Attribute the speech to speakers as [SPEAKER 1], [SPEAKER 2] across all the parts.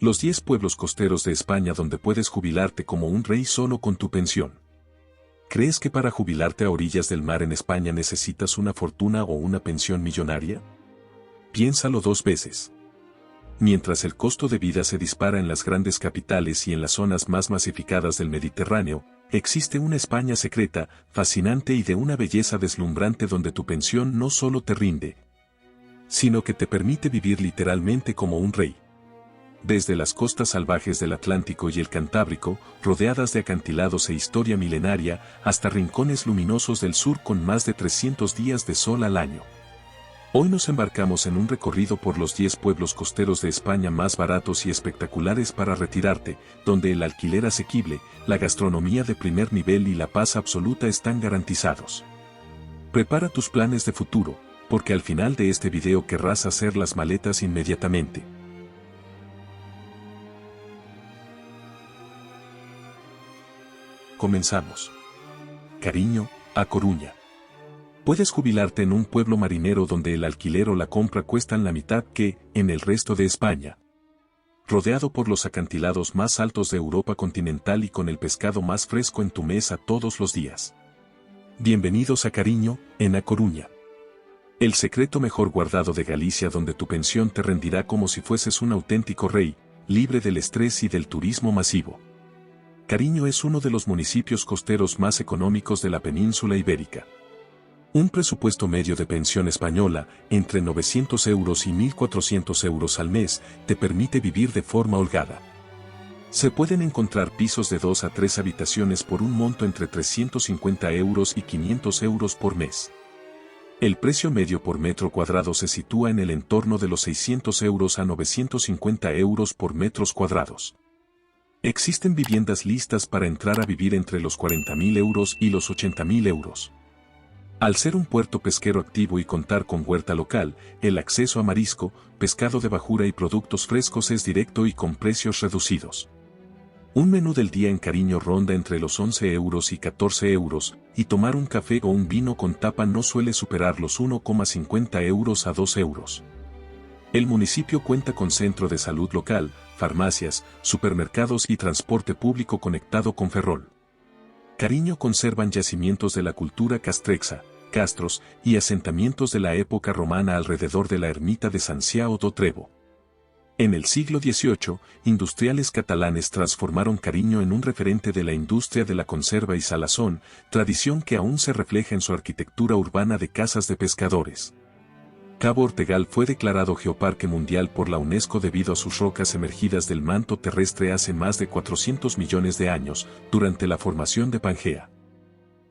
[SPEAKER 1] Los 10 pueblos costeros de España donde puedes jubilarte como un rey solo con tu pensión. ¿Crees que para jubilarte a orillas del mar en España necesitas una fortuna o una pensión millonaria? Piénsalo 2 veces. Mientras el costo de vida se dispara en las grandes capitales y en las zonas más masificadas del Mediterráneo, existe una España secreta, fascinante y de una belleza deslumbrante donde tu pensión no solo te rinde, sino que te permite vivir literalmente como un rey. Desde las costas salvajes del Atlántico y el Cantábrico, rodeadas de acantilados e historia milenaria, hasta rincones luminosos del sur con más de 300 días de sol al año. Hoy nos embarcamos en un recorrido por los 10 pueblos costeros de España más baratos y espectaculares para retirarte, donde el alquiler asequible, la gastronomía de primer nivel y la paz absoluta están garantizados. Prepara tus planes de futuro, porque al final de este video querrás hacer las maletas inmediatamente. Comenzamos. Cariño, A Coruña. Puedes jubilarte en un pueblo marinero donde el alquiler o la compra cuestan la mitad que en el resto de España. Rodeado por los acantilados más altos de Europa continental y con el pescado más fresco en tu mesa todos los días. Bienvenidos a Cariño, en A Coruña. El secreto mejor guardado de Galicia donde tu pensión te rendirá como si fueses un auténtico rey, libre del estrés y del turismo masivo. Cariño es uno de los municipios costeros más económicos de la península ibérica. Un presupuesto medio de pensión española, entre 900 euros y 1.400 euros al mes, te permite vivir de forma holgada. Se pueden encontrar pisos de 2 a 3 habitaciones por un monto entre 350 euros y 500 euros por mes. El precio medio por metro cuadrado se sitúa en el entorno de los 600 euros a 950 euros por metros cuadrados. Existen viviendas listas para entrar a vivir entre los 40.000 euros y los 80.000 euros. Al ser un puerto pesquero activo y contar con huerta local, el acceso a marisco, pescado de bajura y productos frescos es directo y con precios reducidos. Un menú del día en Cariño ronda entre los 11 euros y 14 euros, y tomar un café o un vino con tapa no suele superar los 1,50 euros a 2 euros. El municipio cuenta con centro de salud local, farmacias, supermercados y transporte público conectado con Ferrol. Cariño conservan yacimientos de la cultura castrexa, castros y asentamientos de la época romana alrededor de la ermita de San Xiao do Trevo. En el siglo XVIII, industriales catalanes transformaron Cariño en un referente de la industria de la conserva y salazón, tradición que aún se refleja en su arquitectura urbana de casas de pescadores. Cabo Ortegal fue declarado Geoparque Mundial por la UNESCO debido a sus rocas emergidas del manto terrestre hace más de 400 millones de años, durante la formación de Pangea.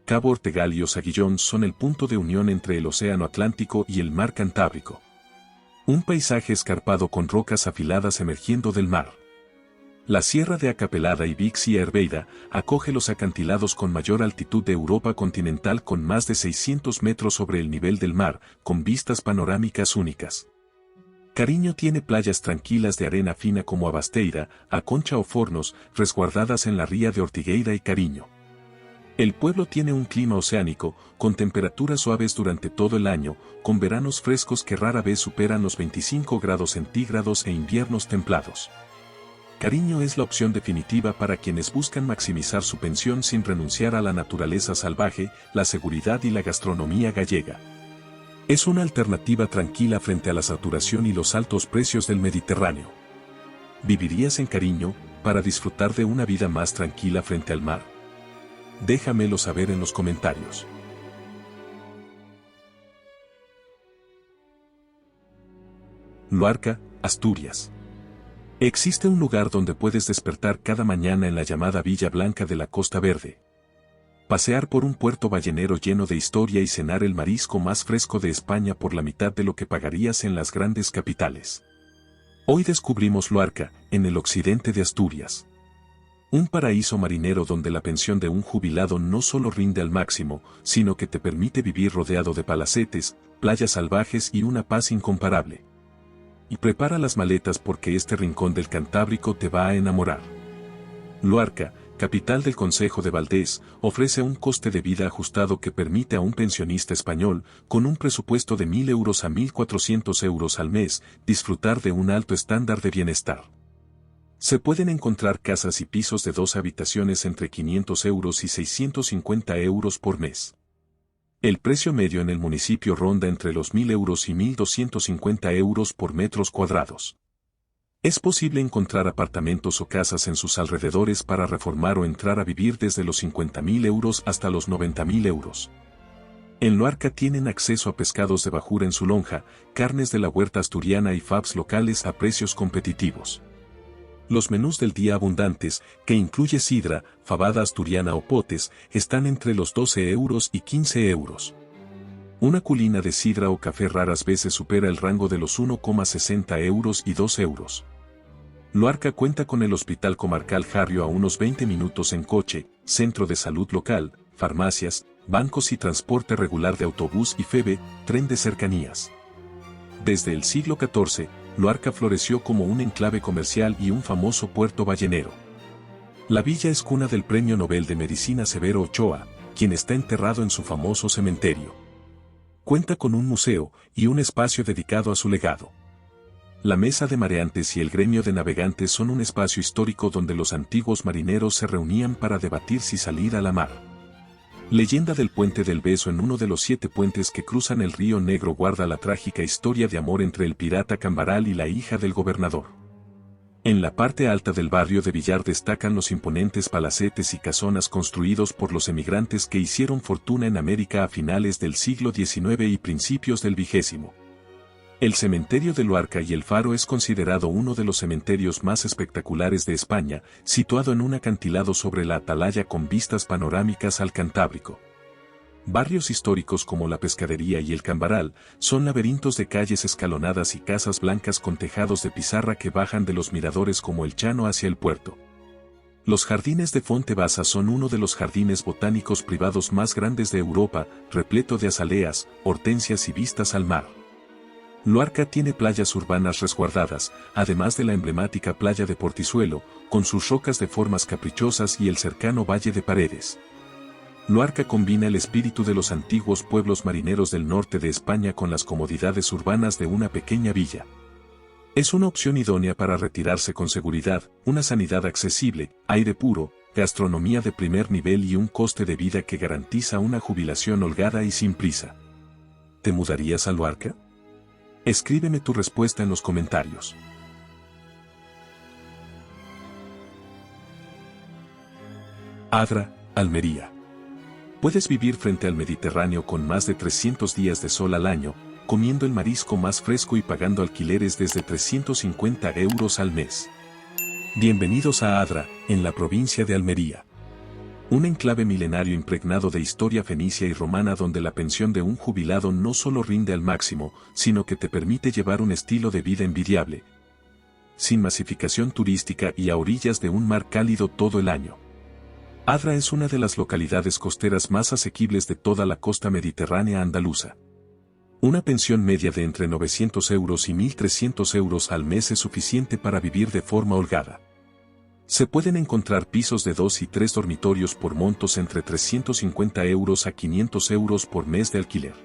[SPEAKER 1] Cabo Ortegal y Osaguillón son el punto de unión entre el Océano Atlántico y el Mar Cantábrico. Un paisaje escarpado con rocas afiladas emergiendo del mar. La Sierra de Acapelada y Vixia Herbeira acoge los acantilados con mayor altitud de Europa continental con más de 600 metros sobre el nivel del mar, con vistas panorámicas únicas. Cariño tiene playas tranquilas de arena fina como Abasteira, Aconcha o Fornos, resguardadas en la ría de Ortigueira y Cariño. El pueblo tiene un clima oceánico, con temperaturas suaves durante todo el año, con veranos frescos que rara vez superan los 25 grados centígrados e inviernos templados. Cariño es la opción definitiva para quienes buscan maximizar su pensión sin renunciar a la naturaleza salvaje, la seguridad y la gastronomía gallega. Es una alternativa tranquila frente a la saturación y los altos precios del Mediterráneo. ¿Vivirías en Cariño para disfrutar de una vida más tranquila frente al mar? Déjamelo saber en los comentarios. Luarca, Asturias. Existe un lugar donde puedes despertar cada mañana en la llamada Villa Blanca de la Costa Verde. Pasear por un puerto ballenero lleno de historia y cenar el marisco más fresco de España por la mitad de lo que pagarías en las grandes capitales. Hoy descubrimos Luarca, en el occidente de Asturias. Un paraíso marinero donde la pensión de un jubilado no solo rinde al máximo, sino que te permite vivir rodeado de palacetes, playas salvajes y una paz incomparable. Y prepara las maletas porque este rincón del Cantábrico te va a enamorar. Luarca, capital del Concejo de Valdés, ofrece un coste de vida ajustado que permite a un pensionista español, con un presupuesto de 1.000 euros a 1.400 euros al mes, disfrutar de un alto estándar de bienestar. Se pueden encontrar casas y pisos de 2 habitaciones entre 500 euros y 650 euros por mes. El precio medio en el municipio ronda entre los 1.000 euros y 1.250 euros por metros cuadrados. Es posible encontrar apartamentos o casas en sus alrededores para reformar o entrar a vivir desde los 50.000 euros hasta los 90.000 euros. En Luarca tienen acceso a pescados de bajura en su lonja, carnes de la huerta asturiana y FABs locales a precios competitivos. Los menús del día abundantes, que incluye sidra, fabada asturiana o potes, están entre los 12 euros y 15 euros. Una culina de sidra o café raras veces supera el rango de los 1,60 euros y 2 euros. Luarca cuenta con el Hospital Comarcal Jarrio a unos 20 minutos en coche, centro de salud local, farmacias, bancos y transporte regular de autobús y FEBE, tren de cercanías. Desde el siglo XIV, Luarca floreció como un enclave comercial y un famoso puerto ballenero. La villa es cuna del Premio Nobel de Medicina Severo Ochoa, quien está enterrado en su famoso cementerio. Cuenta con un museo y un espacio dedicado a su legado. La Mesa de Mareantes y el Gremio de Navegantes son un espacio histórico donde los antiguos marineros se reunían para debatir si salir a la mar. Leyenda del Puente del Beso. En uno de los 7 puentes que cruzan el Río Negro guarda la trágica historia de amor entre el pirata Cambaral y la hija del gobernador. En la parte alta del barrio de Villar destacan los imponentes palacetes y casonas construidos por los emigrantes que hicieron fortuna en América a finales del siglo XIX y principios del XX. El cementerio de Luarca y el Faro es considerado uno de los cementerios más espectaculares de España, situado en un acantilado sobre la atalaya con vistas panorámicas al Cantábrico. Barrios históricos como la Pescadería y el Cambaral son laberintos de calles escalonadas y casas blancas con tejados de pizarra que bajan de los miradores como el Chano hacia el puerto. Los jardines de Fontevasa son uno de los jardines botánicos privados más grandes de Europa, repleto de azaleas, hortensias y vistas al mar. Luarca tiene playas urbanas resguardadas, además de la emblemática playa de Portizuelo, con sus rocas de formas caprichosas y el cercano Valle de Paredes. Luarca combina el espíritu de los antiguos pueblos marineros del norte de España con las comodidades urbanas de una pequeña villa. Es una opción idónea para retirarse con seguridad, una sanidad accesible, aire puro, gastronomía de primer nivel y un coste de vida que garantiza una jubilación holgada y sin prisa. ¿Te mudarías a Luarca? Escríbeme tu respuesta en los comentarios. Adra, Almería. Puedes vivir frente al Mediterráneo con más de 300 días de sol al año, comiendo el marisco más fresco y pagando alquileres desde 350 euros al mes. Bienvenidos a Adra, en la provincia de Almería. Un enclave milenario impregnado de historia fenicia y romana donde la pensión de un jubilado no solo rinde al máximo, sino que te permite llevar un estilo de vida envidiable, sin masificación turística y a orillas de un mar cálido todo el año. Adra es una de las localidades costeras más asequibles de toda la costa mediterránea andaluza. Una pensión media de entre 900 euros y 1.300 euros al mes es suficiente para vivir de forma holgada. Se pueden encontrar pisos de 2 y 3 dormitorios por montos entre 350 euros a 500 euros por mes de alquiler.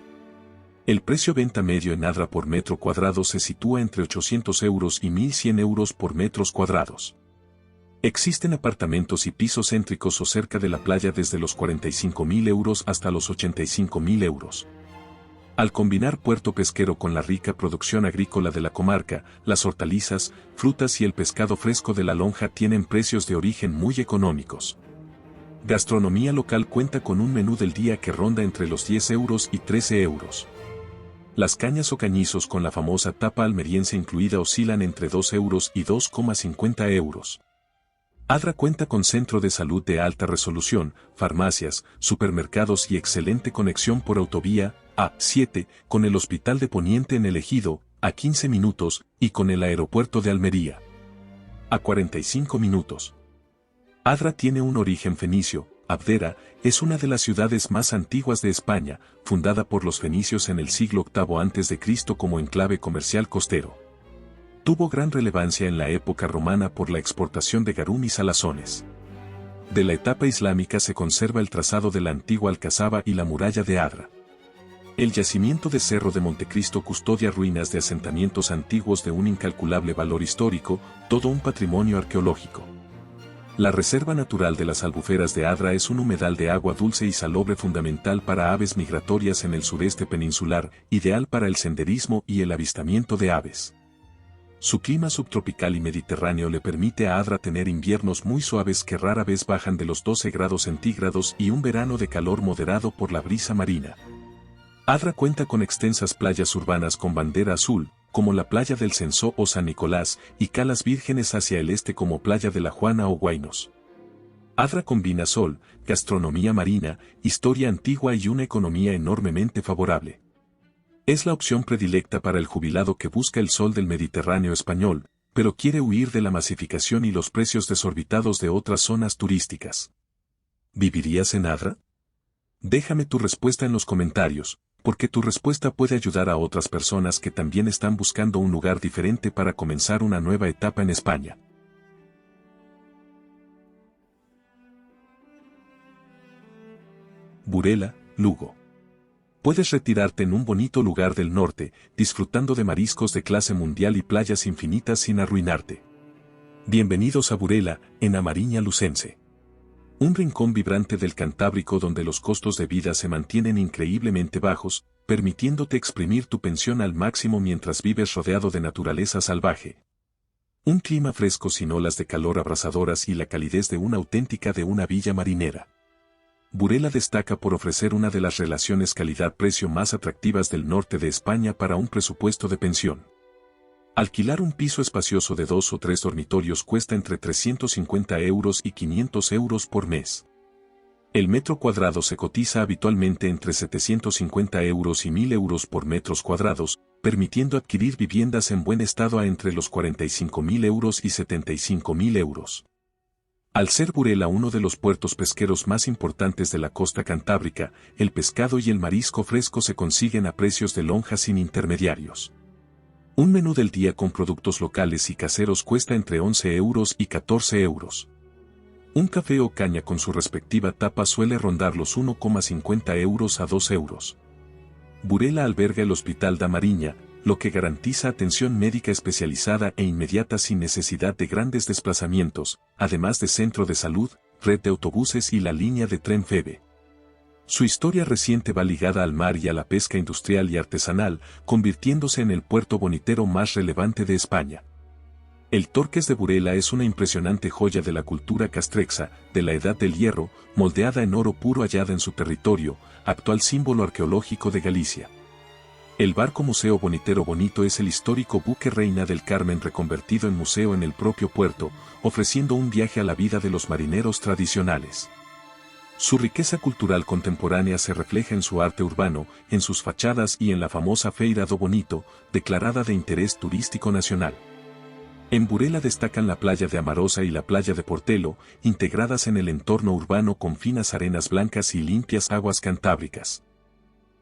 [SPEAKER 1] El precio venta medio en Adra por metro cuadrado se sitúa entre 800 euros y 1.100 euros por metros cuadrados. Existen apartamentos y pisos céntricos o cerca de la playa desde los 45.000 euros hasta los 85.000 euros. Al combinar puerto pesquero con la rica producción agrícola de la comarca, las hortalizas, frutas y el pescado fresco de la lonja tienen precios de origen muy económicos. Gastronomía local cuenta con un menú del día que ronda entre los 10 euros y 13 euros. Las cañas o cañizos con la famosa tapa almeriense incluida oscilan entre 2 euros y 2,50 euros. Adra cuenta con centro de salud de alta resolución, farmacias, supermercados y excelente conexión por autovía A7, con el Hospital de Poniente en el Ejido, a 15 minutos, y con el aeropuerto de Almería, a 45 minutos. Adra tiene un origen fenicio. Abdera es una de las ciudades más antiguas de España, fundada por los fenicios en el siglo VIII a.C. como enclave comercial costero. Tuvo gran relevancia en la época romana por la exportación de garum y salazones. De la etapa islámica se conserva el trazado de la antigua alcazaba y la muralla de Adra. El yacimiento de Cerro de Montecristo custodia ruinas de asentamientos antiguos de un incalculable valor histórico, todo un patrimonio arqueológico. La Reserva Natural de las Albuferas de Adra es un humedal de agua dulce y salobre fundamental para aves migratorias en el sureste peninsular, ideal para el senderismo y el avistamiento de aves. Su clima subtropical y mediterráneo le permite a Adra tener inviernos muy suaves que rara vez bajan de los 12 grados centígrados y un verano de calor moderado por la brisa marina. Adra cuenta con extensas playas urbanas con bandera azul, como la playa del Censó o San Nicolás, y calas vírgenes hacia el este como Playa de la Juana o Guaynos. Adra combina sol, gastronomía marina, historia antigua y una economía enormemente favorable. Es la opción predilecta para el jubilado que busca el sol del Mediterráneo español, pero quiere huir de la masificación y los precios desorbitados de otras zonas turísticas. ¿Vivirías en Adra? Déjame tu respuesta en los comentarios, porque tu respuesta puede ayudar a otras personas que también están buscando un lugar diferente para comenzar una nueva etapa en España. Burela, Lugo. Puedes retirarte en un bonito lugar del norte, disfrutando de mariscos de clase mundial y playas infinitas sin arruinarte. Bienvenidos a Burela, en Amariña Lucense. Un rincón vibrante del Cantábrico donde los costos de vida se mantienen increíblemente bajos, permitiéndote exprimir tu pensión al máximo mientras vives rodeado de naturaleza salvaje. Un clima fresco sin olas de calor abrasadoras y la calidez de una villa marinera. Burela destaca por ofrecer una de las relaciones calidad-precio más atractivas del norte de España para un presupuesto de pensión. Alquilar un piso espacioso de 2 o 3 dormitorios cuesta entre 350 euros y 500 euros por mes. El metro cuadrado se cotiza habitualmente entre 750 euros y 1000 euros por metros cuadrados, permitiendo adquirir viviendas en buen estado a entre los 45.000 euros y 75.000 euros. Al ser Burela uno de los puertos pesqueros más importantes de la costa cantábrica, el pescado y el marisco fresco se consiguen a precios de lonja sin intermediarios. Un menú del día con productos locales y caseros cuesta entre 11 euros y 14 euros. Un café o caña con su respectiva tapa suele rondar los 1,50 euros a 2 euros. Burela alberga el Hospital da Mariña, lo que garantiza atención médica especializada e inmediata sin necesidad de grandes desplazamientos, además de centro de salud, red de autobuses y la línea de tren Feve. Su historia reciente va ligada al mar y a la pesca industrial y artesanal, convirtiéndose en el puerto bonitero más relevante de España. El Torques de Burela es una impresionante joya de la cultura castrexa, de la Edad del Hierro, moldeada en oro puro hallada en su territorio, actual símbolo arqueológico de Galicia. El barco Museo Bonitero Bonito es el histórico buque Reina del Carmen reconvertido en museo en el propio puerto, ofreciendo un viaje a la vida de los marineros tradicionales. Su riqueza cultural contemporánea se refleja en su arte urbano, en sus fachadas y en la famosa Feira do Bonito, declarada de interés turístico nacional. En Burela destacan la playa de Amarosa y la playa de Portelo, integradas en el entorno urbano con finas arenas blancas y limpias aguas cantábricas.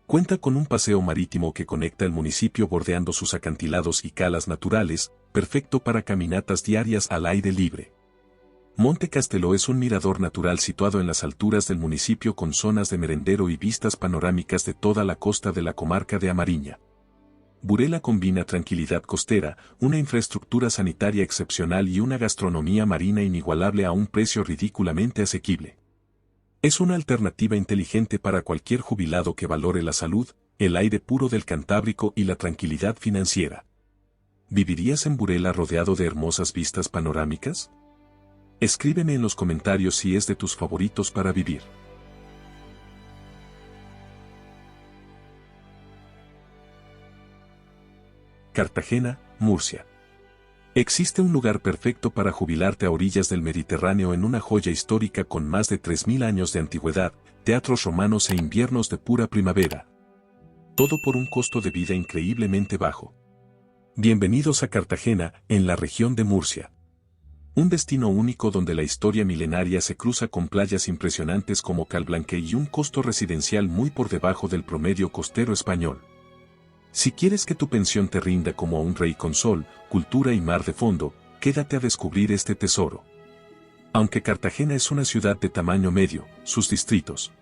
[SPEAKER 1] Cuenta con un paseo marítimo que conecta el municipio bordeando sus acantilados y calas naturales, perfecto para caminatas diarias al aire libre. Monte Castelo es un mirador natural situado en las alturas del municipio con zonas de merendero y vistas panorámicas de toda la costa de la comarca de Amariña. Burela combina tranquilidad costera, una infraestructura sanitaria excepcional y una gastronomía marina inigualable a un precio ridículamente asequible. Es una alternativa inteligente para cualquier jubilado que valore la salud, el aire puro del Cantábrico y la tranquilidad financiera. ¿Vivirías en Burela rodeado de hermosas vistas panorámicas? Escríbeme en los comentarios si es de tus favoritos para vivir. Cartagena, Murcia. Existe un lugar perfecto para jubilarte a orillas del Mediterráneo en una joya histórica con más de 3000 años de antigüedad, teatros romanos e inviernos de pura primavera. Todo por un costo de vida increíblemente bajo. Bienvenidos a Cartagena, en la región de Murcia. Un destino único donde la historia milenaria se cruza con playas impresionantes como Calblanque y un costo residencial muy por debajo del promedio costero español. Si quieres que tu pensión te rinda como a un rey con sol, cultura y mar de fondo, quédate a descubrir este tesoro. Aunque Cartagena es una ciudad de tamaño medio, sus distritos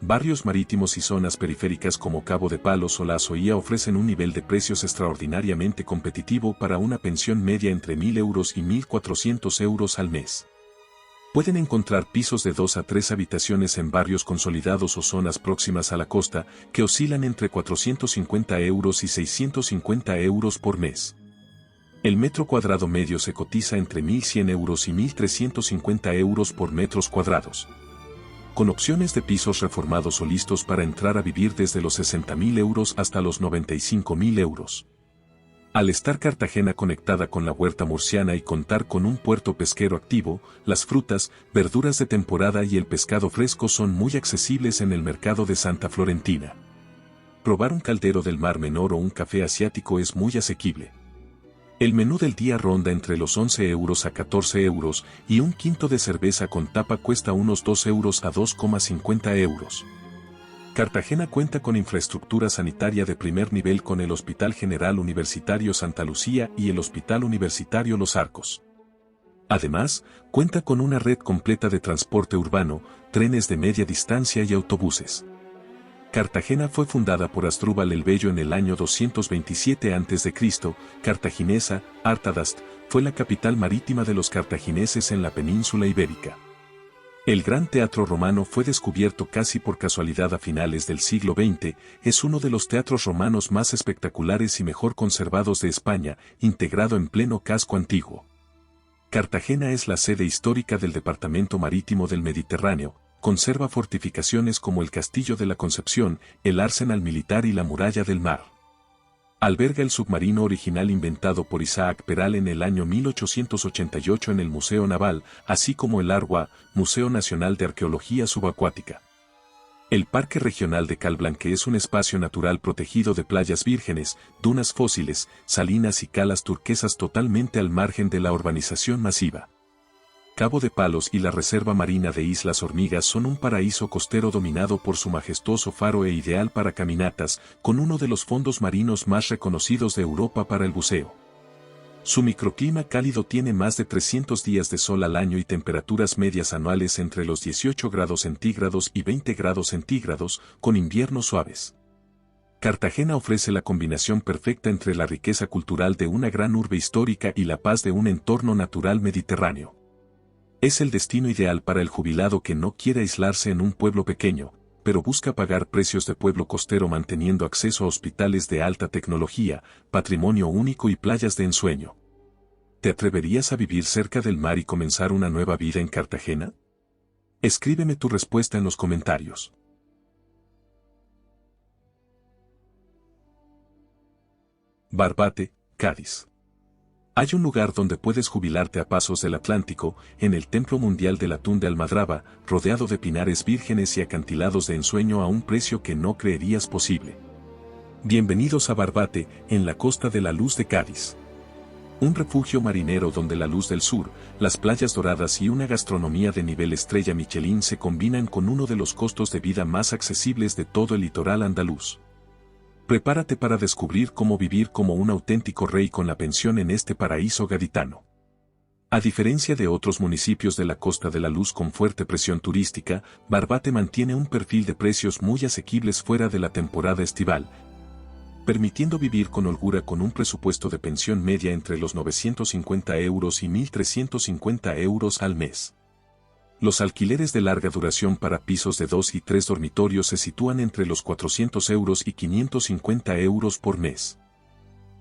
[SPEAKER 1] Barrios marítimos y zonas periféricas como Cabo de Palos o La Azoía ofrecen un nivel de precios extraordinariamente competitivo para una pensión media entre 1.000 euros y 1.400 euros al mes. Pueden encontrar pisos de 2 a 3 habitaciones en barrios consolidados o zonas próximas a la costa, que oscilan entre 450 euros y 650 euros por mes. El metro cuadrado medio se cotiza entre 1.100 euros y 1.350 euros por metros cuadrados, con opciones de pisos reformados o listos para entrar a vivir desde los 60.000 euros hasta los 95.000 euros. Al estar Cartagena conectada con la huerta murciana y contar con un puerto pesquero activo, las frutas, verduras de temporada y el pescado fresco son muy accesibles en el mercado de Santa Florentina. Probar un caldero del Mar Menor o un café asiático es muy asequible. El menú del día ronda entre los 11 euros a 14 euros y un quinto de cerveza con tapa cuesta unos 2 euros a 2,50 euros. Cartagena cuenta con infraestructura sanitaria de primer nivel con el Hospital General Universitario Santa Lucía y el Hospital Universitario Los Arcos. Además, cuenta con una red completa de transporte urbano, trenes de media distancia y autobuses. Cartagena fue fundada por Asdrúbal el Bello en el año 227 a.C. Cartaginesa, Artadast, fue la capital marítima de los cartagineses en la península ibérica. El Gran Teatro Romano fue descubierto casi por casualidad a finales del siglo XX, es uno de los teatros romanos más espectaculares y mejor conservados de España, integrado en pleno casco antiguo. Cartagena es la sede histórica del Departamento Marítimo del Mediterráneo, conserva fortificaciones como el Castillo de la Concepción, el Arsenal Militar y la Muralla del Mar. Alberga el submarino original inventado por Isaac Peral en el año 1888 en el Museo Naval, así como el ARWA, Museo Nacional de Arqueología Subacuática. El Parque Regional de Calblanque es un espacio natural protegido de playas vírgenes, dunas fósiles, salinas y calas turquesas totalmente al margen de la urbanización masiva. Cabo de Palos y la Reserva Marina de Islas Hormigas son un paraíso costero dominado por su majestuoso faro e ideal para caminatas, con uno de los fondos marinos más reconocidos de Europa para el buceo. Su microclima cálido tiene más de 300 días de sol al año y temperaturas medias anuales entre los 18 grados centígrados y 20 grados centígrados, con inviernos suaves. Cartagena ofrece la combinación perfecta entre la riqueza cultural de una gran urbe histórica y la paz de un entorno natural mediterráneo. Es el destino ideal para el jubilado que no quiere aislarse en un pueblo pequeño, pero busca pagar precios de pueblo costero manteniendo acceso a hospitales de alta tecnología, patrimonio único y playas de ensueño. ¿Te atreverías a vivir cerca del mar y comenzar una nueva vida en Cartagena? Escríbeme tu respuesta en los comentarios. Barbate, Cádiz. Hay un lugar donde puedes jubilarte a pasos del Atlántico, en el Templo Mundial del Atún de Almadraba, rodeado de pinares vírgenes y acantilados de ensueño a un precio que no creerías posible. Bienvenidos a Barbate, en la Costa de la Luz de Cádiz. Un refugio marinero donde la luz del sur, las playas doradas y una gastronomía de nivel estrella Michelin se combinan con uno de los costos de vida más accesibles de todo el litoral andaluz. Prepárate para descubrir cómo vivir como un auténtico rey con la pensión en este paraíso gaditano. A diferencia de otros municipios de la Costa de la Luz con fuerte presión turística, Barbate mantiene un perfil de precios muy asequibles fuera de la temporada estival, permitiendo vivir con holgura con un presupuesto de pensión media entre los 950 euros y 1.350 euros al mes. Los alquileres de larga duración para pisos de 2 y 3 dormitorios se sitúan entre los 400 euros y 550 euros por mes.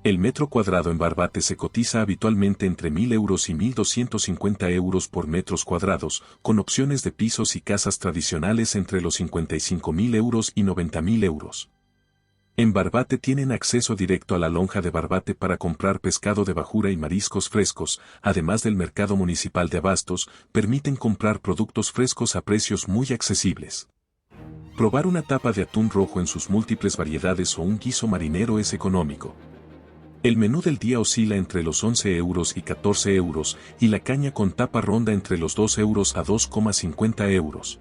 [SPEAKER 1] El metro cuadrado en Barbate se cotiza habitualmente entre 1.000 euros y 1.250 euros por metros cuadrados, con opciones de pisos y casas tradicionales entre los 55.000 euros y 90.000 euros. En Barbate tienen acceso directo a la lonja de Barbate para comprar pescado de bajura y mariscos frescos, además del mercado municipal de abastos, permiten comprar productos frescos a precios muy accesibles. Probar una tapa de atún rojo en sus múltiples variedades o un guiso marinero es económico. El menú del día oscila entre los 11 euros y 14 euros, y la caña con tapa ronda entre los 2 euros a 2,50 euros.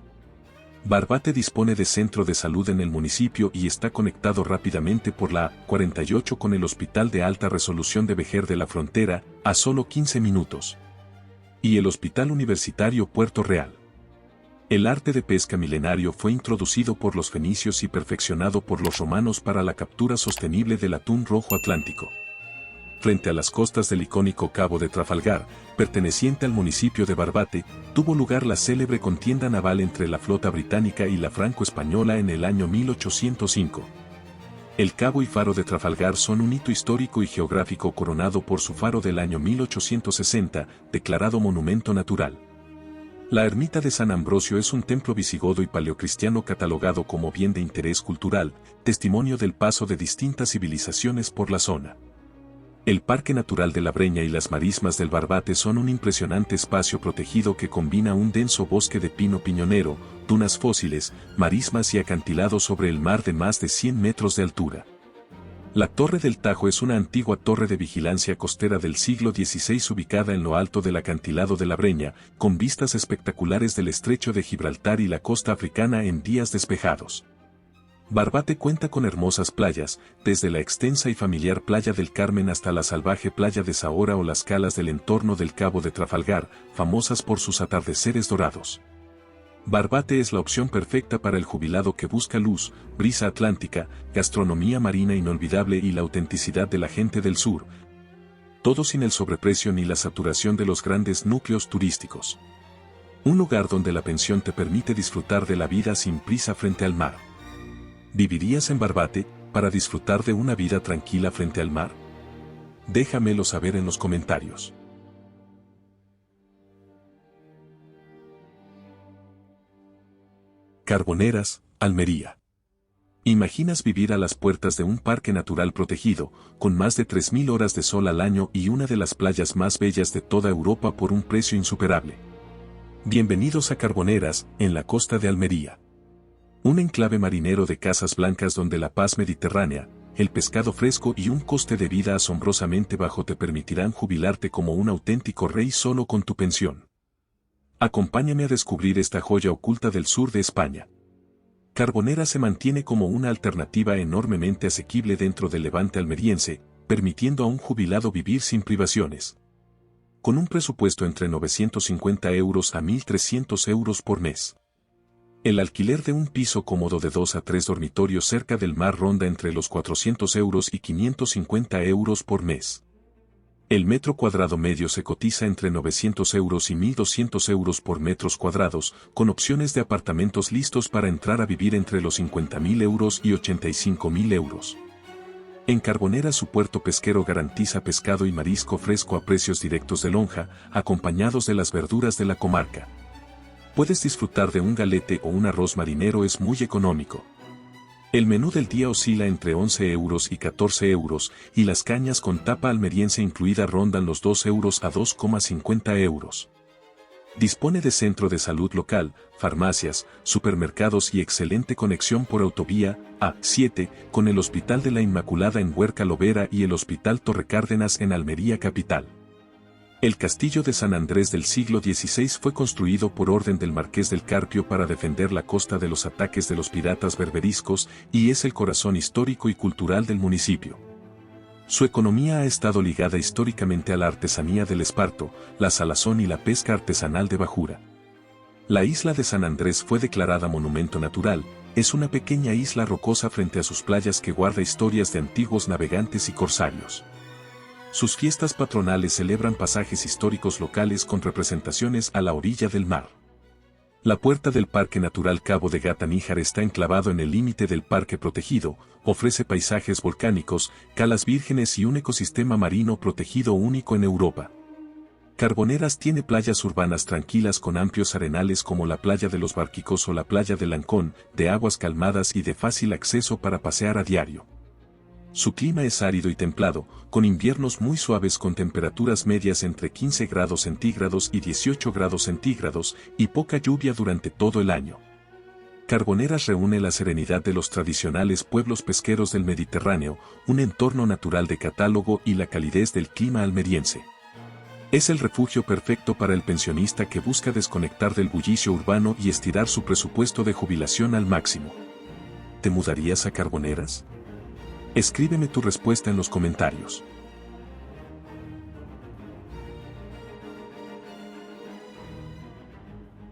[SPEAKER 1] Barbate dispone de centro de salud en el municipio y está conectado rápidamente por la A48 con el Hospital de Alta Resolución de Vejer de la Frontera, a solo 15 minutos. Y el Hospital Universitario Puerto Real. El arte de pesca milenario fue introducido por los fenicios y perfeccionado por los romanos para la captura sostenible del atún rojo atlántico. Frente a las costas del icónico Cabo de Trafalgar, perteneciente al municipio de Barbate, tuvo lugar la célebre contienda naval entre la flota británica y la franco-española en el año 1805. El Cabo y Faro de Trafalgar son un hito histórico y geográfico coronado por su faro del año 1860, declarado Monumento Natural. La ermita de San Ambrosio es un templo visigodo y paleocristiano catalogado como bien de interés cultural, testimonio del paso de distintas civilizaciones por la zona. El Parque Natural de la Breña y las marismas del Barbate son un impresionante espacio protegido que combina un denso bosque de pino piñonero, dunas fósiles, marismas y acantilados sobre el mar de más de 100 metros de altura. La Torre del Tajo es una antigua torre de vigilancia costera del siglo XVI ubicada en lo alto del acantilado de la Breña, con vistas espectaculares del estrecho de Gibraltar y la costa africana en días despejados. Barbate cuenta con hermosas playas, desde la extensa y familiar Playa del Carmen hasta la salvaje Playa de Saora o las calas del entorno del Cabo de Trafalgar, famosas por sus atardeceres dorados. Barbate es la opción perfecta para el jubilado que busca luz, brisa atlántica, gastronomía marina inolvidable y la autenticidad de la gente del sur. Todo sin el sobreprecio ni la saturación de los grandes núcleos turísticos. Un lugar donde la pensión te permite disfrutar de la vida sin prisa frente al mar. ¿Vivirías en Barbate para disfrutar de una vida tranquila frente al mar? Déjamelo saber en los comentarios. Carboneras, Almería. ¿Imaginas vivir a las puertas de un parque natural protegido, con más de 3.000 horas de sol al año y una de las playas más bellas de toda Europa por un precio insuperable? Bienvenidos a Carboneras, en la costa de Almería. Un enclave marinero de casas blancas donde la paz mediterránea, el pescado fresco y un coste de vida asombrosamente bajo te permitirán jubilarte como un auténtico rey solo con tu pensión. Acompáñame a descubrir esta joya oculta del sur de España. Carbonera se mantiene como una alternativa enormemente asequible dentro del levante almeriense, permitiendo a un jubilado vivir sin privaciones. Con un presupuesto entre 950 euros a 1.300 euros por mes. El alquiler de un piso cómodo de 2 a 3 dormitorios cerca del mar ronda entre los 400 euros y 550 euros por mes. El metro cuadrado medio se cotiza entre 900 euros y 1.200 euros por metros cuadrados, con opciones de apartamentos listos para entrar a vivir entre los 50.000 euros y 85.000 euros. En Carbonera su puerto pesquero garantiza pescado y marisco fresco a precios directos de lonja, acompañados de las verduras de la comarca. Puedes disfrutar de un galete o un arroz marinero, es muy económico. El menú del día oscila entre 11 euros y 14 euros, y las cañas con tapa almeriense incluida rondan los 2 euros a 2,50 euros. Dispone de centro de salud local, farmacias, supermercados y excelente conexión por autovía A7 con el Hospital de la Inmaculada en Huerca Lovera y el Hospital Torre Cárdenas en Almería capital. El castillo de San Andrés del siglo XVI fue construido por orden del Marqués del Carpio para defender la costa de los ataques de los piratas berberiscos y es el corazón histórico y cultural del municipio. Su economía ha estado ligada históricamente a la artesanía del esparto, la salazón y la pesca artesanal de bajura. La isla de San Andrés fue declarada monumento natural, es una pequeña isla rocosa frente a sus playas que guarda historias de antiguos navegantes y corsarios. Sus fiestas patronales celebran pasajes históricos locales con representaciones a la orilla del mar. La puerta del Parque Natural Cabo de Gata Níjar está enclavado en el límite del parque protegido, ofrece paisajes volcánicos, calas vírgenes y un ecosistema marino protegido único en Europa. Carboneras tiene playas urbanas tranquilas con amplios arenales como la playa de los Barquicos o la playa de Lancón, de aguas calmadas y de fácil acceso para pasear a diario. Su clima es árido y templado, con inviernos muy suaves con temperaturas medias entre 15 grados centígrados y 18 grados centígrados, y poca lluvia durante todo el año. Carboneras reúne la serenidad de los tradicionales pueblos pesqueros del Mediterráneo, un entorno natural de catálogo y la calidez del clima almeriense. Es el refugio perfecto para el pensionista que busca desconectar del bullicio urbano y estirar su presupuesto de jubilación al máximo. ¿Te mudarías a Carboneras? Escríbeme tu respuesta en los comentarios.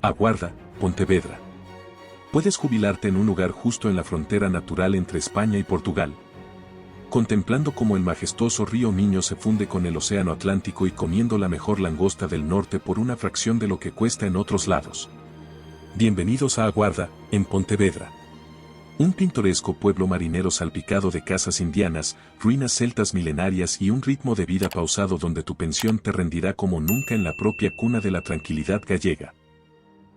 [SPEAKER 1] Aguarda, Pontevedra. Puedes jubilarte en un lugar justo en la frontera natural entre España y Portugal, contemplando cómo el majestuoso río Miño se funde con el océano Atlántico y comiendo la mejor langosta del norte por una fracción de lo que cuesta en otros lados. Bienvenidos a Aguarda, en Pontevedra. Un pintoresco pueblo marinero salpicado de casas indianas, ruinas celtas milenarias y un ritmo de vida pausado donde tu pensión te rendirá como nunca en la propia cuna de la tranquilidad gallega.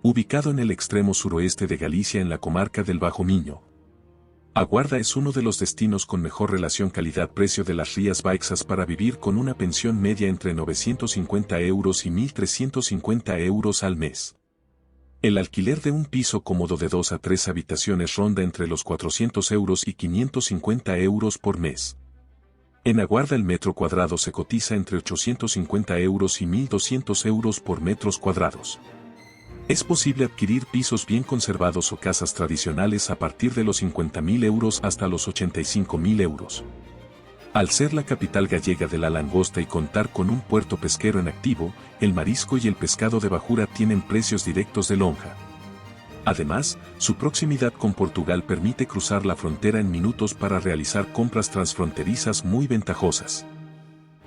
[SPEAKER 1] Ubicado en el extremo suroeste de Galicia en la comarca del Bajo Miño, Aguarda es uno de los destinos con mejor relación calidad-precio de las Rías Baixas para vivir con una pensión media entre 950 euros y 1.350 euros al mes. El alquiler de un piso cómodo de 2 a 3 habitaciones ronda entre los 400 euros y 550 euros por mes. En Aguarda el metro cuadrado se cotiza entre 850 euros y 1.200 euros por metros cuadrados. Es posible adquirir pisos bien conservados o casas tradicionales a partir de los 50.000 euros hasta los 85.000 euros. Al ser la capital gallega de la langosta y contar con un puerto pesquero en activo, el marisco y el pescado de bajura tienen precios directos de lonja. Además, su proximidad con Portugal permite cruzar la frontera en minutos para realizar compras transfronterizas muy ventajosas.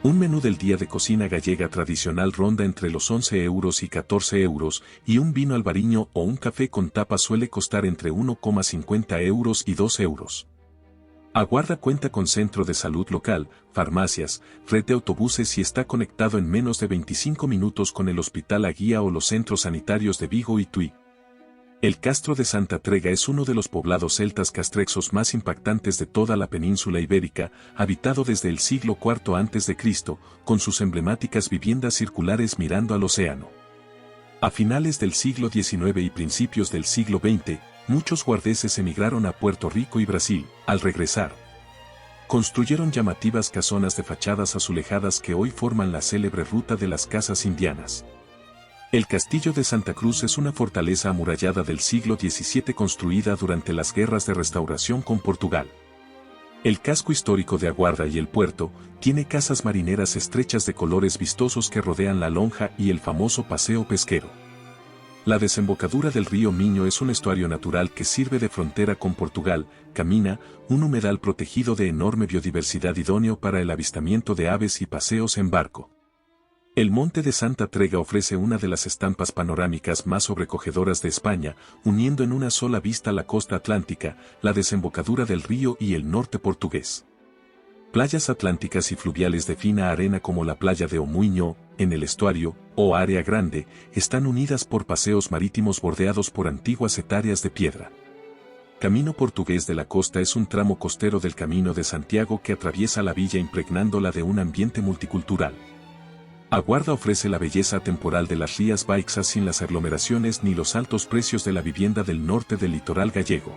[SPEAKER 1] Un menú del día de cocina gallega tradicional ronda entre los 11 euros y 14 euros, y un vino albariño o un café con tapa suele costar entre 1,50 euros y 2 euros. Aguarda cuenta con centro de salud local, farmacias, red de autobuses y está conectado en menos de 25 minutos con el Hospital Aguía o los centros sanitarios de Vigo y Tui. El Castro de Santa Trega es uno de los poblados celtas castrexos más impactantes de toda la península ibérica, habitado desde el siglo IV a.C., con sus emblemáticas viviendas circulares mirando al océano. A finales del siglo XIX y principios del siglo XX, muchos guardeses emigraron a Puerto Rico y Brasil. Al regresar, construyeron llamativas casonas de fachadas azulejadas que hoy forman la célebre ruta de las casas indianas. El Castillo de Santa Cruz es una fortaleza amurallada del siglo XVII construida durante las guerras de restauración con Portugal. El casco histórico de Aguarda y el puerto tiene casas marineras estrechas de colores vistosos que rodean la lonja y el famoso paseo pesquero. La desembocadura del río Miño es un estuario natural que sirve de frontera con Portugal, Camina, un humedal protegido de enorme biodiversidad idóneo para el avistamiento de aves y paseos en barco. El Monte de Santa Trega ofrece una de las estampas panorámicas más sobrecogedoras de España, uniendo en una sola vista la costa atlántica, la desembocadura del río y el norte portugués. Playas atlánticas y fluviales de fina arena como la playa de Omuiño, en el estuario, o Área Grande, están unidas por paseos marítimos bordeados por antiguas hectáreas de piedra. Camino Portugués de la Costa es un tramo costero del Camino de Santiago que atraviesa la villa impregnándola de un ambiente multicultural. Aguarda ofrece la belleza temporal de las Rías Baixas sin las aglomeraciones ni los altos precios de la vivienda del norte del litoral gallego.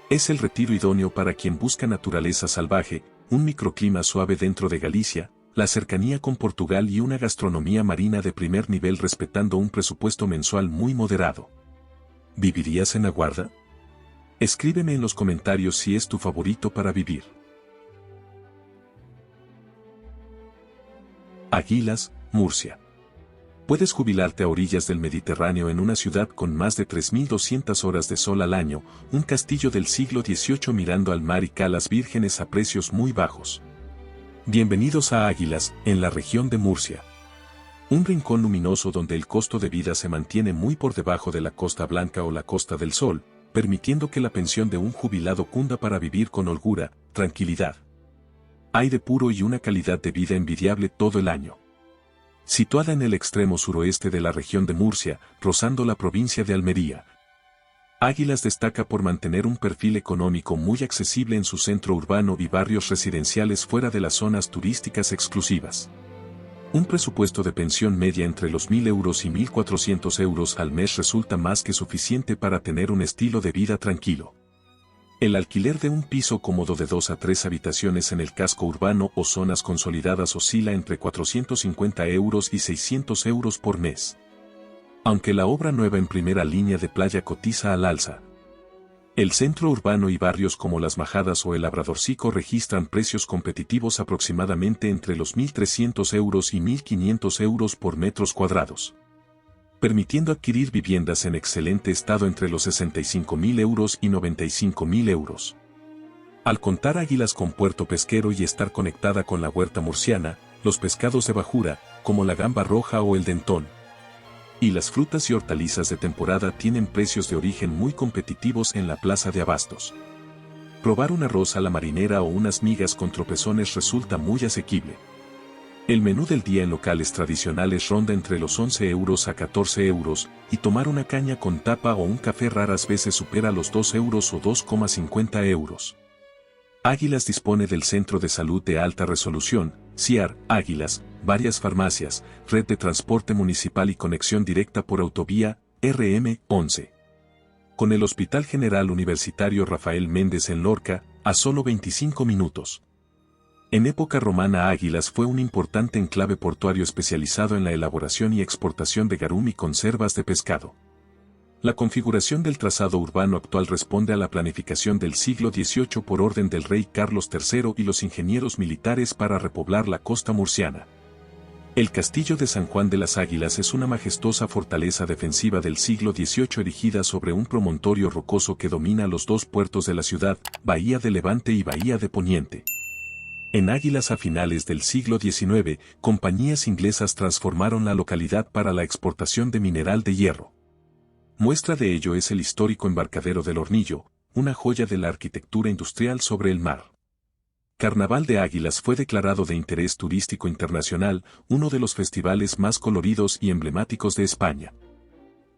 [SPEAKER 1] Es el retiro idóneo para quien busca naturaleza salvaje, un microclima suave dentro de Galicia, la cercanía con Portugal y una gastronomía marina de primer nivel respetando un presupuesto mensual muy moderado. ¿Vivirías en Aguarda? Escríbeme en los comentarios si es tu favorito para vivir. Águilas, Murcia. Puedes jubilarte a orillas del Mediterráneo en una ciudad con más de 3.200 horas de sol al año, un castillo del siglo XVIII mirando al mar y calas vírgenes a precios muy bajos. Bienvenidos a Águilas, en la región de Murcia. Un rincón luminoso donde el costo de vida se mantiene muy por debajo de la Costa Blanca o la Costa del Sol, permitiendo que la pensión de un jubilado cunda para vivir con holgura, tranquilidad, aire puro y una calidad de vida envidiable todo el año. Situada en el extremo suroeste de la región de Murcia, rozando la provincia de Almería, Águilas destaca por mantener un perfil económico muy accesible en su centro urbano y barrios residenciales fuera de las zonas turísticas exclusivas. Un presupuesto de pensión media entre los 1.000 euros y 1.400 euros al mes resulta más que suficiente para tener un estilo de vida tranquilo. El alquiler de un piso cómodo de 2 a 3 habitaciones en el casco urbano o zonas consolidadas oscila entre 450 euros y 600 euros por mes. Aunque la obra nueva en primera línea de playa cotiza al alza, el centro urbano y barrios como Las Majadas o el Labradorcico registran precios competitivos aproximadamente entre los 1.300 euros y 1.500 euros por metros cuadrados. permitiendo adquirir viviendas en excelente estado entre los 65.000 euros y 95.000 euros. Al contar Águilas con puerto pesquero y estar conectada con la huerta murciana, los pescados de bajura, como la gamba roja o el dentón, y las frutas y hortalizas de temporada tienen precios de origen muy competitivos en la plaza de abastos. Probar un arroz a la marinera o unas migas con tropezones resulta muy asequible. El menú del día en locales tradicionales ronda entre los 11 euros a 14 euros, y tomar una caña con tapa o un café raras veces supera los 2 euros o 2,50 euros. Águilas dispone del Centro de Salud de Alta Resolución, CIAR, Águilas, varias farmacias, red de transporte municipal y conexión directa por autovía, RM11. Con el Hospital General Universitario Rafael Méndez en Lorca, a solo 25 minutos. En época romana Águilas fue un importante enclave portuario especializado en la elaboración y exportación de garum y conservas de pescado. La configuración del trazado urbano actual responde a la planificación del siglo XVIII por orden del rey Carlos III y los ingenieros militares para repoblar la costa murciana. El Castillo de San Juan de las Águilas es una majestuosa fortaleza defensiva del siglo XVIII erigida sobre un promontorio rocoso que domina los dos puertos de la ciudad, Bahía de Levante y Bahía de Poniente. En Águilas a finales del siglo XIX, compañías inglesas transformaron la localidad para la exportación de mineral de hierro. Muestra de ello es el histórico embarcadero del Hornillo, una joya de la arquitectura industrial sobre el mar. Carnaval de Águilas fue declarado de interés turístico internacional, uno de los festivales más coloridos y emblemáticos de España.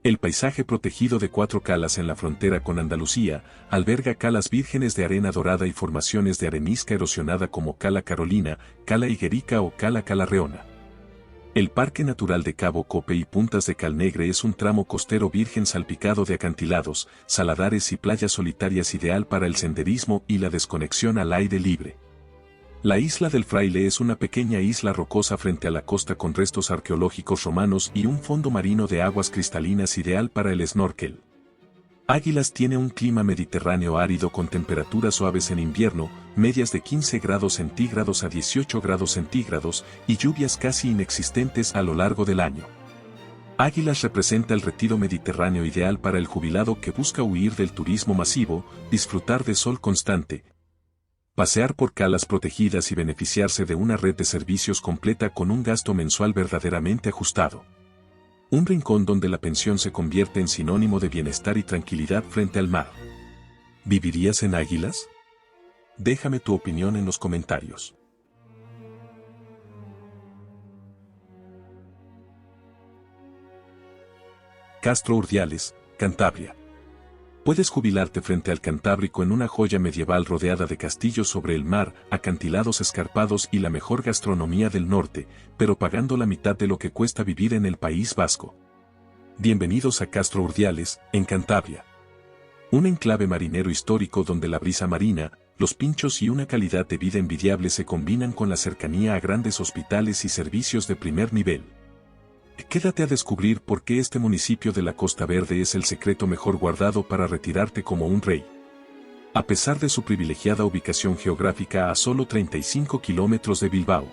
[SPEAKER 1] El paisaje protegido de 4 calas en la frontera con Andalucía, alberga calas vírgenes de arena dorada y formaciones de arenisca erosionada como Cala Carolina, Cala Higuerica o Cala Calarreona. El Parque Natural de Cabo Cope y Puntas de Calnegre es un tramo costero virgen salpicado de acantilados, saladares y playas solitarias ideal para el senderismo y la desconexión al aire libre. La isla del Fraile es una pequeña isla rocosa frente a la costa con restos arqueológicos romanos y un fondo marino de aguas cristalinas ideal para el snorkel. Águilas tiene un clima mediterráneo árido con temperaturas suaves en invierno, medias de 15 grados centígrados a 18 grados centígrados y lluvias casi inexistentes a lo largo del año. Águilas representa el retiro mediterráneo ideal para el jubilado que busca huir del turismo masivo, disfrutar de sol constante, pasear por calas protegidas y beneficiarse de una red de servicios completa con un gasto mensual verdaderamente ajustado. Un rincón donde la pensión se convierte en sinónimo de bienestar y tranquilidad frente al mar. ¿Vivirías en Águilas? Déjame tu opinión en los comentarios. Castro Urdiales, Cantabria. Puedes jubilarte frente al Cantábrico en una joya medieval rodeada de castillos sobre el mar, acantilados escarpados y la mejor gastronomía del norte, pero pagando la mitad de lo que cuesta vivir en el País Vasco. Bienvenidos a Castro Urdiales, en Cantabria. Un enclave marinero histórico donde la brisa marina, los pinchos y una calidad de vida envidiable se combinan con la cercanía a grandes hospitales y servicios de primer nivel. Quédate a descubrir por qué este municipio de la Costa Verde es el secreto mejor guardado para retirarte como un rey. A pesar de su privilegiada ubicación geográfica a solo 35 kilómetros de Bilbao,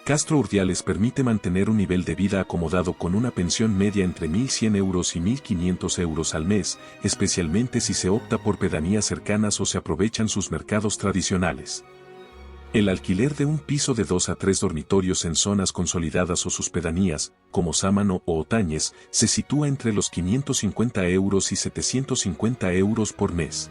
[SPEAKER 1] Castro Urdiales permite mantener un nivel de vida acomodado con una pensión media entre 1.100 euros y 1.500 euros al mes, especialmente si se opta por pedanías cercanas o se aprovechan sus mercados tradicionales. El alquiler de un piso de 2 a 3 dormitorios en zonas consolidadas o sus pedanías, como Sámano o Otañez, se sitúa entre los 550 euros y 750 euros por mes.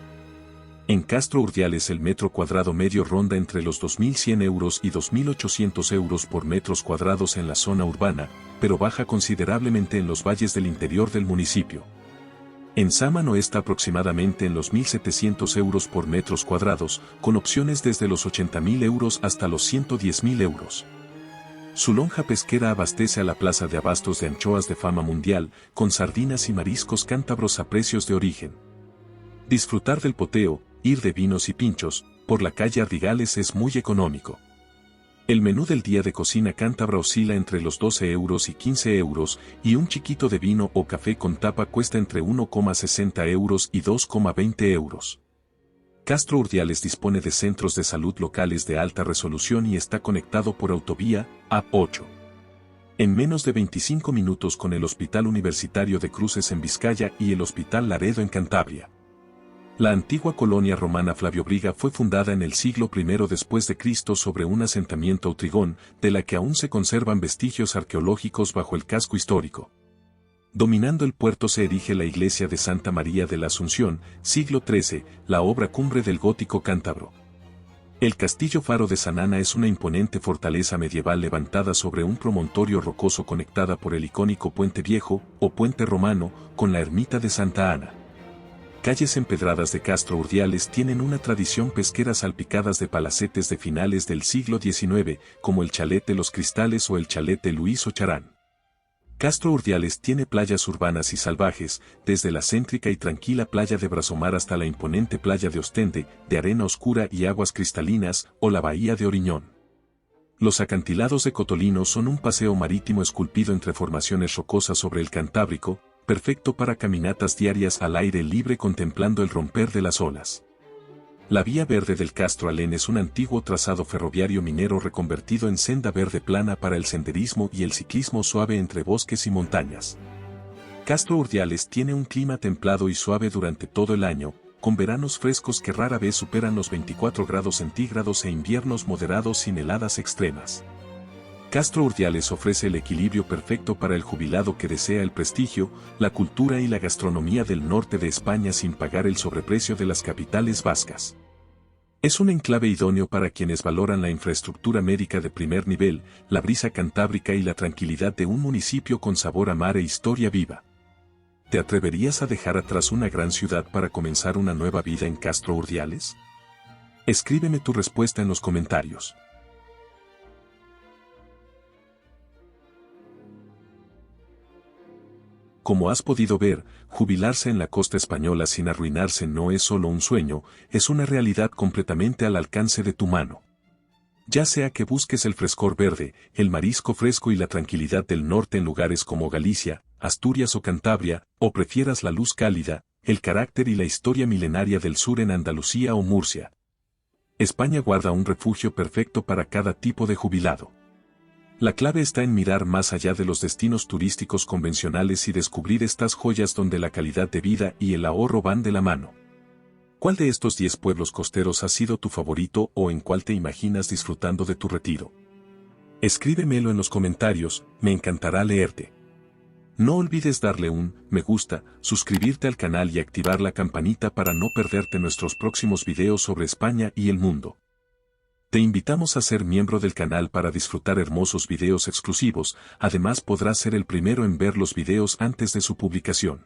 [SPEAKER 1] En Castro Urdiales el metro cuadrado medio ronda entre los 2.100 euros y 2.800 euros por metros cuadrados en la zona urbana, pero baja considerablemente en los valles del interior del municipio. En Sámano está aproximadamente en los 1.700 euros por metros cuadrados, con opciones desde los 80.000 euros hasta los 110.000 euros. Su lonja pesquera abastece a la plaza de abastos de anchoas de fama mundial, con sardinas y mariscos cántabros a precios de origen. Disfrutar del poteo, ir de vinos y pinchos, por la calle Ardigales es muy económico. El menú del día de cocina cántabra oscila entre los 12 euros y 15 euros, y un chiquito de vino o café con tapa cuesta entre 1,60 euros y 2,20 euros. Castro Urdiales dispone de centros de salud locales de alta resolución y está conectado por autovía A8. En menos de 25 minutos con el Hospital Universitario de Cruces en Vizcaya y el Hospital Laredo en Cantabria. La antigua colonia romana Flaviobriga fue fundada en el siglo I después de Cristo sobre un asentamiento autrigón, de la que aún se conservan vestigios arqueológicos bajo el casco histórico. Dominando el puerto se erige la iglesia de Santa María de la Asunción, siglo XIII, la obra cumbre del gótico cántabro. El castillo Faro de San Ana es una imponente fortaleza medieval levantada sobre un promontorio rocoso conectada por el icónico Puente Viejo, o Puente Romano, con la ermita de Santa Ana. Calles empedradas de Castro Urdiales tienen una tradición pesquera salpicadas de palacetes de finales del siglo XIX, como el Chalet de los Cristales o el Chalet de Luis Ocharán. Castro Urdiales tiene playas urbanas y salvajes, desde la céntrica y tranquila playa de Brasomar hasta la imponente playa de Ostende, de arena oscura y aguas cristalinas, o la bahía de Oriñón. Los acantilados de Cotolino son un paseo marítimo esculpido entre formaciones rocosas sobre el Cantábrico, perfecto para caminatas diarias al aire libre contemplando el romper de las olas. La Vía Verde del Castro Alén es un antiguo trazado ferroviario minero reconvertido en senda verde plana para el senderismo y el ciclismo suave entre bosques y montañas. Castro Urdiales tiene un clima templado y suave durante todo el año, con veranos frescos que rara vez superan los 24 grados centígrados e inviernos moderados sin heladas extremas. Castro Urdiales ofrece el equilibrio perfecto para el jubilado que desea el prestigio, la cultura y la gastronomía del norte de España sin pagar el sobreprecio de las capitales vascas. Es un enclave idóneo para quienes valoran la infraestructura médica de primer nivel, la brisa cantábrica y la tranquilidad de un municipio con sabor a mar e historia viva. ¿Te atreverías a dejar atrás una gran ciudad para comenzar una nueva vida en Castro Urdiales? Escríbeme tu respuesta en los comentarios. Como has podido ver, jubilarse en la costa española sin arruinarse no es solo un sueño, es una realidad completamente al alcance de tu mano. Ya sea que busques el frescor verde, el marisco fresco y la tranquilidad del norte en lugares como Galicia, Asturias o Cantabria, o prefieras la luz cálida, el carácter y la historia milenaria del sur en Andalucía o Murcia. España guarda un refugio perfecto para cada tipo de jubilado. La clave está en mirar más allá de los destinos turísticos convencionales y descubrir estas joyas donde la calidad de vida y el ahorro van de la mano. ¿Cuál de estos 10 pueblos costeros ha sido tu favorito o en cuál te imaginas disfrutando de tu retiro? Escríbemelo en los comentarios, me encantará leerte. No olvides darle un me gusta, suscribirte al canal y activar la campanita para no perderte nuestros próximos videos sobre España y el mundo. Te invitamos a ser miembro del canal para disfrutar hermosos videos exclusivos, además podrás ser el primero en ver los videos antes de su publicación.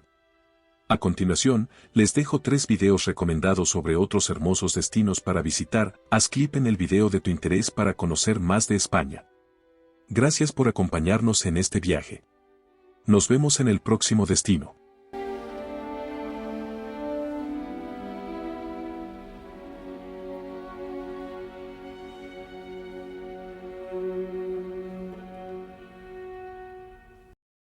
[SPEAKER 1] A continuación, les dejo 3 videos recomendados sobre otros hermosos destinos para visitar, haz clic en el video de tu interés para conocer más de España. Gracias por acompañarnos en este viaje. Nos vemos en el próximo destino.